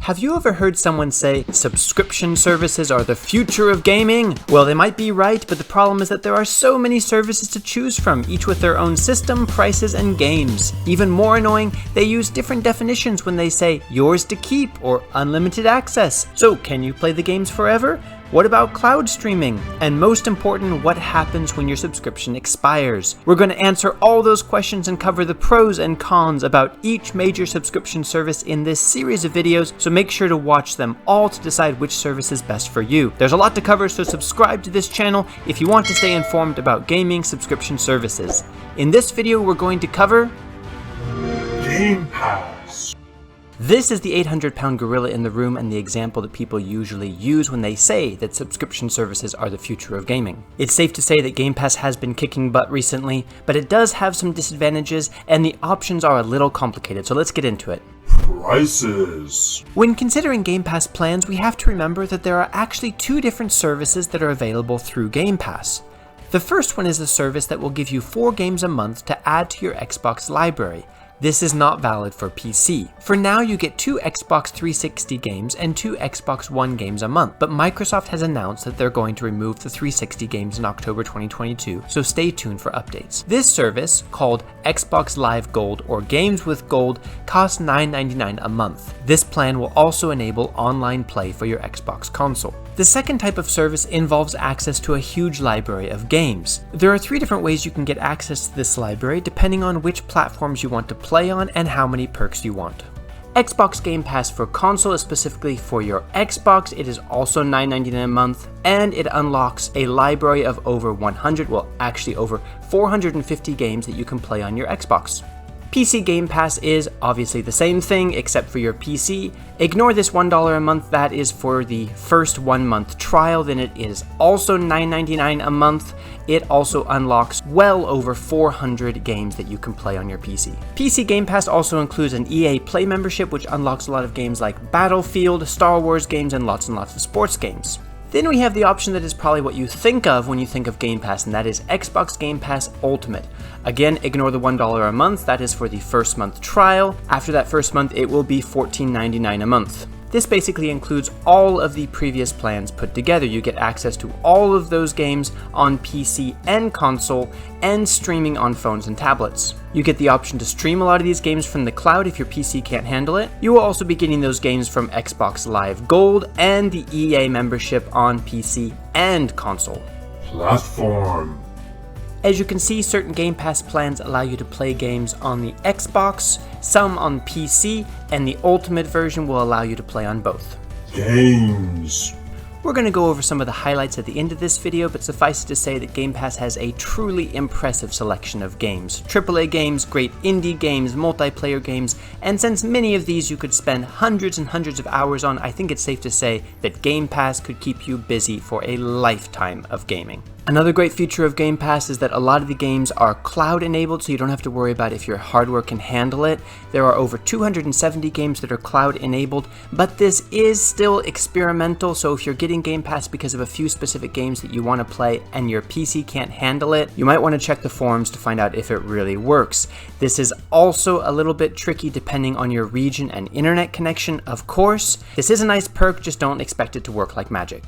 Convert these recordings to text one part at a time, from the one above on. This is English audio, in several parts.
Have you ever heard someone say, subscription services are the future of gaming? Well, they might be right, but the problem is that there are so many services to choose from, each with their own system, prices, and games. Even more annoying, they use different definitions when they say, yours to keep, or unlimited access. So, can you play the games forever? What about cloud streaming? And most important, what happens when your subscription expires? We're going to answer all those questions and cover the pros and cons about each major subscription service in this series of videos, so make sure to watch them all to decide which service is best for you. There's a lot to cover, so subscribe to this channel if you want to stay informed about gaming subscription services. In this video, we're going to cover Gamepass. This is the 800-pound gorilla in the room and the example that people usually use when they say that subscription services are the future of gaming. It's safe to say that Game Pass has been kicking butt recently, but it does have some disadvantages and the options are a little complicated, so let's get into it. Prices. When considering Game Pass plans, we have to remember that there are actually two different services that are available through Game Pass. The first one is a service that will give you 4 games a month to add to your Xbox library. This is not valid for PC. For now, you get 2 Xbox 360 games and 2 Xbox One games a month, but Microsoft has announced that they're going to remove the 360 games in October 2022, so stay tuned for updates. This service, called Xbox Live Gold or Games with Gold, costs $9.99 a month. This plan will also enable online play for your Xbox console. The second type of service involves access to a huge library of games. There are 3 different ways you can get access to this library depending on which platforms you want to play on and how many perks you want. Xbox Game Pass for console is specifically for your Xbox. It is also $9.99 a month, and it unlocks a library of over 100, well actually over 450 games that you can play on your Xbox. PC Game Pass is obviously the same thing except for your PC. Ignore this $1 a month, that is for the first 1 month trial, then it is also $9.99 a month. It also unlocks well over 400 games that you can play on your PC. PC Game Pass also includes an EA Play membership, which unlocks a lot of games like Battlefield, Star Wars games, and lots of sports games. Then we have the option that is probably what you think of when you think of Game Pass, and that is Xbox Game Pass Ultimate. Again, ignore the $1 a month, that is for the first month trial. After that first month, it will be $14.99 a month. This basically includes all of the previous plans put together. You get access to all of those games on PC and console, and streaming on phones and tablets. You get the option to stream a lot of these games from the cloud if your PC can't handle it. You will also be getting those games from Xbox Live Gold and the EA membership on PC and console. Platform. As you can see, certain Game Pass plans allow you to play games on the Xbox, some on PC, and the Ultimate version will allow you to play on both. Games. We're going to go over some of the highlights at the end of this video, but suffice it to say that Game Pass has a truly impressive selection of games. AAA games, great indie games, multiplayer games, and since many of these you could spend hundreds and hundreds of hours on, I think it's safe to say that Game Pass could keep you busy for a lifetime of gaming. Another great feature of Game Pass is that a lot of the games are cloud enabled, so you don't have to worry about if your hardware can handle it. There are over 270 games that are cloud enabled, but this is still experimental, so if you're getting Game Pass because of a few specific games that you want to play and your PC can't handle it, you might want to check the forums to find out if it really works. This is also a little bit tricky depending on your region and internet connection, of course. This is a nice perk, just don't expect it to work like magic.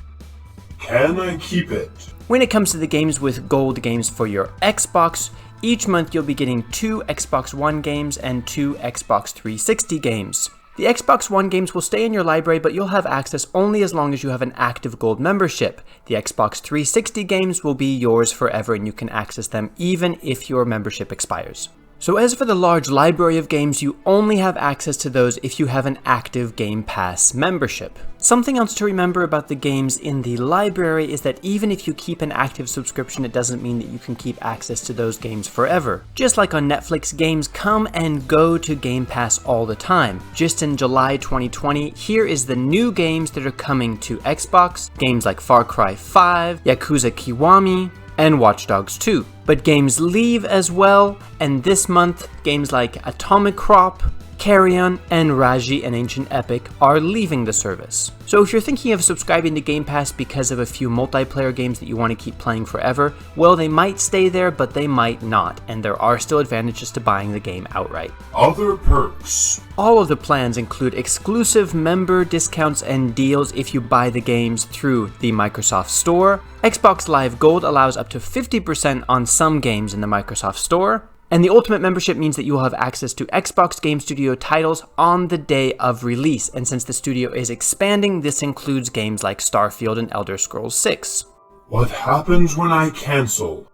Can I keep it? When it comes to the games with gold games for your Xbox, each month you'll be getting 2 Xbox One games and 2 Xbox 360 games. The Xbox One games will stay in your library, but you'll have access only as long as you have an active gold membership. The Xbox 360 games will be yours forever and you can access them even if your membership expires. So as for the large library of games, you only have access to those if you have an active Game Pass membership. Something else to remember about the games in the library is that even if you keep an active subscription, it doesn't mean that you can keep access to those games forever. Just like on Netflix, games come and go to Game Pass all the time. Just in July 2020, here is the new games that are coming to Xbox. Games like Far Cry 5, Yakuza Kiwami, and Watch Dogs 2. But games leave as well, and this month, games like Atomic Crop, Carrion, and Raji and Ancient Epic are leaving the service. So if you're thinking of subscribing to Game Pass because of a few multiplayer games that you want to keep playing forever, well, they might stay there, but they might not, and there are still advantages to buying the game outright. Other perks. All of the plans include exclusive member discounts and deals if you buy the games through the Microsoft Store. Xbox Live Gold allows up to 50% on some games in the Microsoft Store. And the Ultimate Membership means that you will have access to Xbox Game Studio titles on the day of release. And since the studio is expanding, this includes games like Starfield and Elder Scrolls 6. What happens when I cancel?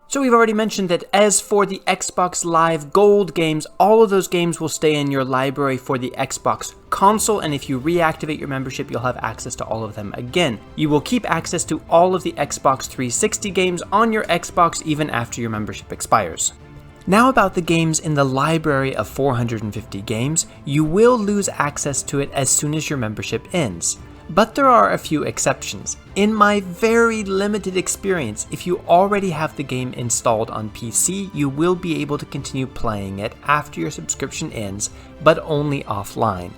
So we've already mentioned that as for the Xbox Live Gold games, all of those games will stay in your library for the Xbox console, and if you reactivate your membership, you'll have access to all of them again. You will keep access to all of the Xbox 360 games on your Xbox even after your membership expires. Now about the games in the library of 450 games, you will lose access to it as soon as your membership ends. But there are a few exceptions. In my very limited experience, if you already have the game installed on PC, you will be able to continue playing it after your subscription ends, but only offline.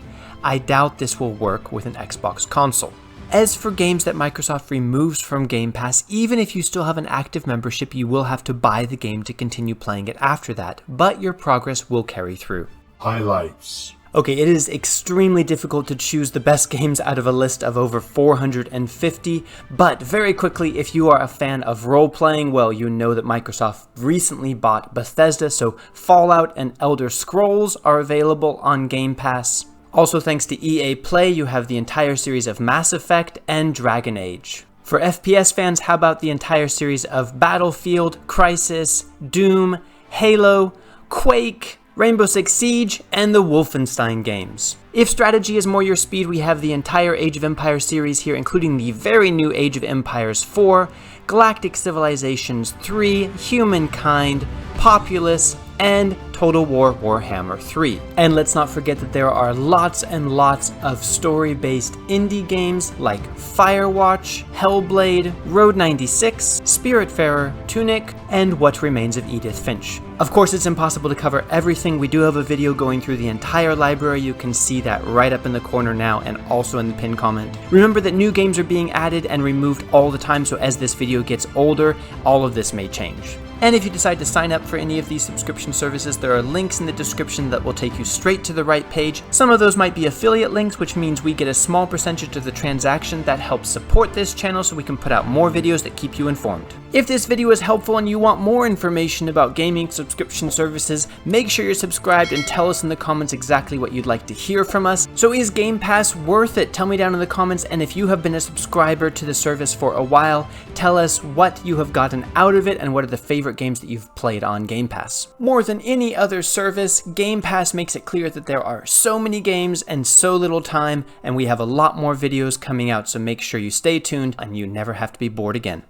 I doubt this will work with an Xbox console. As for games that Microsoft removes from Game Pass, even if you still have an active membership, you will have to buy the game to continue playing it after that, but your progress will carry through. Highlights. Okay, it is extremely difficult to choose the best games out of a list of over 450, but very quickly, if you are a fan of role-playing, well, you know that Microsoft recently bought Bethesda, so Fallout and Elder Scrolls are available on Game Pass. Also, thanks to EA Play, you have the entire series of Mass Effect and Dragon Age. For FPS fans, how about the entire series of Battlefield, Crysis, Doom, Halo, Quake, Rainbow Six Siege, and the Wolfenstein games. If strategy is more your speed, we have the entire Age of Empires series here, including the very new Age of Empires 4, Galactic Civilizations 3, Humankind, Populous, and Total War Warhammer 3. And let's not forget that there are lots and lots of story-based indie games like Firewatch, Hellblade, Road 96, Spiritfarer, Tunic, and What Remains of Edith Finch. Of course, it's impossible to cover everything. We do have a video going through the entire library. You can see that right up in the corner now and also in the pinned comment. Remember that new games are being added and removed all the time, so as this video gets older, all of this may change. And if you decide to sign up for any of these subscription services, there are links in the description that will take you straight to the right page. Some of those might be affiliate links, which means we get a small percentage of the transaction that helps support this channel so we can put out more videos that keep you informed. If this video is helpful and you want more information about gaming subscription services, make sure you're subscribed and tell us in the comments exactly what you'd like to hear from us. So is Game Pass worth it? Tell me down in the comments, and if you have been a subscriber to the service for a while, tell us what you have gotten out of it and what are the favorite games that you've played on Game Pass. More than any other service, Game Pass makes it clear that there are so many games and so little time, and we have a lot more videos coming out, so make sure you stay tuned and you never have to be bored again.